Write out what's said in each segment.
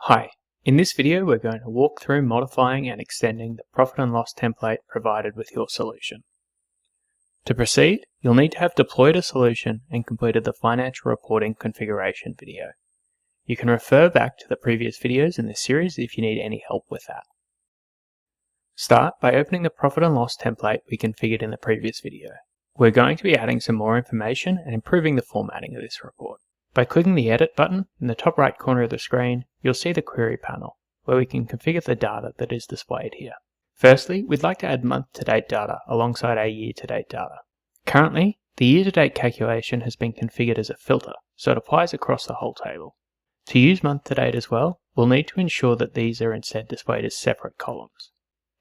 Hi, in this video we're going to walk through modifying and extending the profit and loss template provided with your solution. To proceed, you'll need to have deployed a solution and completed the financial reporting configuration video. You can refer back to the previous videos in this series if you need any help with that. Start by opening the profit and loss template we configured in the previous video. We're going to be adding some more information and improving the formatting of this report. By clicking the Edit button in the top right corner of the screen, you'll see the Query panel, where we can configure the data that is displayed here. Firstly, we'd like to add month-to-date data alongside our year-to-date data. Currently, the year-to-date calculation has been configured as a filter, so it applies across the whole table. To use month-to-date as well, we'll need to ensure that these are instead displayed as separate columns.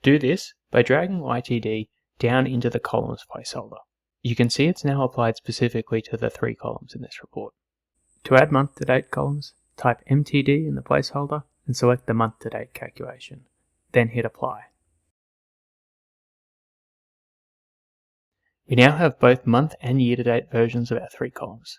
Do this by dragging YTD down into the columns placeholder. You can see it's now applied specifically to the 3 columns in this report. To add month-to-date columns, type MTD in the placeholder and select the month-to-date calculation, then hit Apply. We now have both month and year-to-date versions of our 3 columns.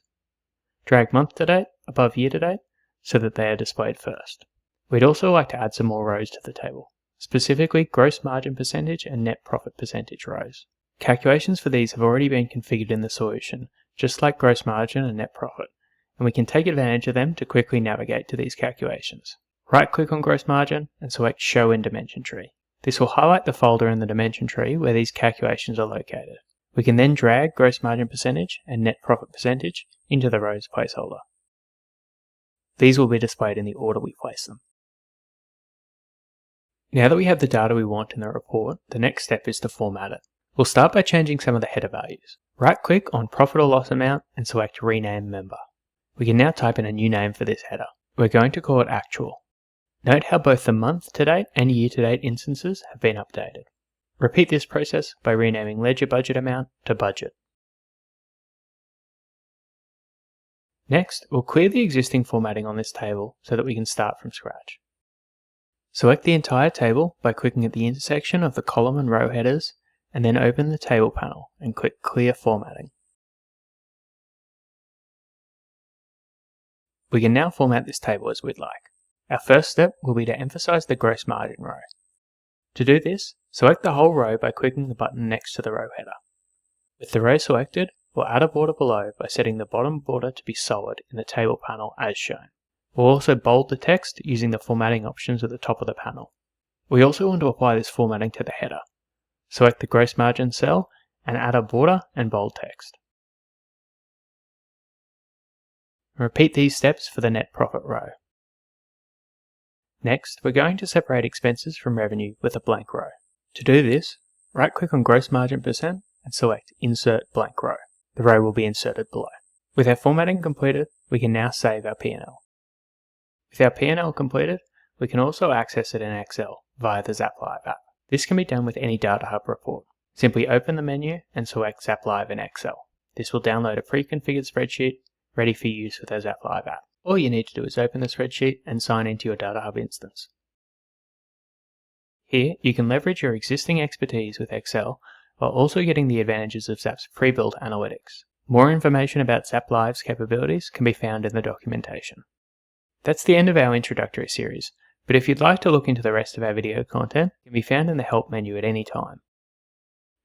Drag month-to-date above year-to-date so that they are displayed first. We'd also like to add some more rows to the table, specifically gross margin percentage and net profit percentage rows. Calculations for these have already been configured in the solution, just like gross margin and net profit, and we can take advantage of them to quickly navigate to these calculations. Right-click on gross margin and select Show in Dimension Tree. This will highlight the folder in the dimension tree where these calculations are located. We can then drag gross margin percentage and net profit percentage into the rows placeholder. These will be displayed in the order we place them. Now that we have the data we want in the report, the next step is to format it. We'll start by changing some of the header values. Right-click on Profit or Loss Amount and select Rename Member. We can now type in a new name for this header. We're going to call it Actual. Note how both the month-to-date and year-to-date instances have been updated. Repeat this process by renaming Ledger Budget Amount to Budget. Next, we'll clear the existing formatting on this table so that we can start from scratch. Select the entire table by clicking at the intersection of the column and row headers, and then open the Table panel and click Clear Formatting. We can now format this table as we'd like. Our first step will be to emphasize the gross margin row. To do this, select the whole row by clicking the button next to the row header. With the row selected, we'll add a border below by setting the bottom border to be solid in the Table panel as shown. We'll also bold the text using the formatting options at the top of the panel. We also want to apply this formatting to the header. Select the gross margin cell and add a border and bold text. Repeat these steps for the net profit row. Next, we're going to separate expenses from revenue with a blank row. To do this, right-click on Gross Margin Percent and select Insert Blank Row. The row will be inserted below. With our formatting completed, we can now save our P&L. With our P&L completed, we can also access it in Excel via the ZapLive app. This can be done with any Data Hub report. Simply open the menu and select ZapLive in Excel. This will download a pre-configured spreadsheet ready for use with our ZapLive app. All you need to do is open the spreadsheet and sign into your Data Hub instance. Here, you can leverage your existing expertise with Excel while also getting the advantages of Zap's pre-built analytics. More information about ZapLive's capabilities can be found in the documentation. That's the end of our introductory series, but if you'd like to look into the rest of our video content, it can be found in the Help menu at any time.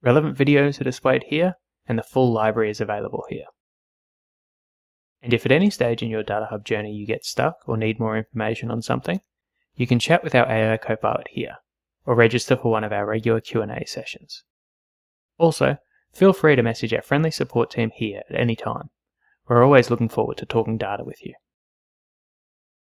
Relevant videos are displayed here, and the full library is available here. And if at any stage in your Data Hub journey you get stuck or need more information on something, you can chat with our AI Copilot here, or register for one of our regular Q&A sessions. Also, feel free to message our friendly support team here at any time. We're always looking forward to talking data with you.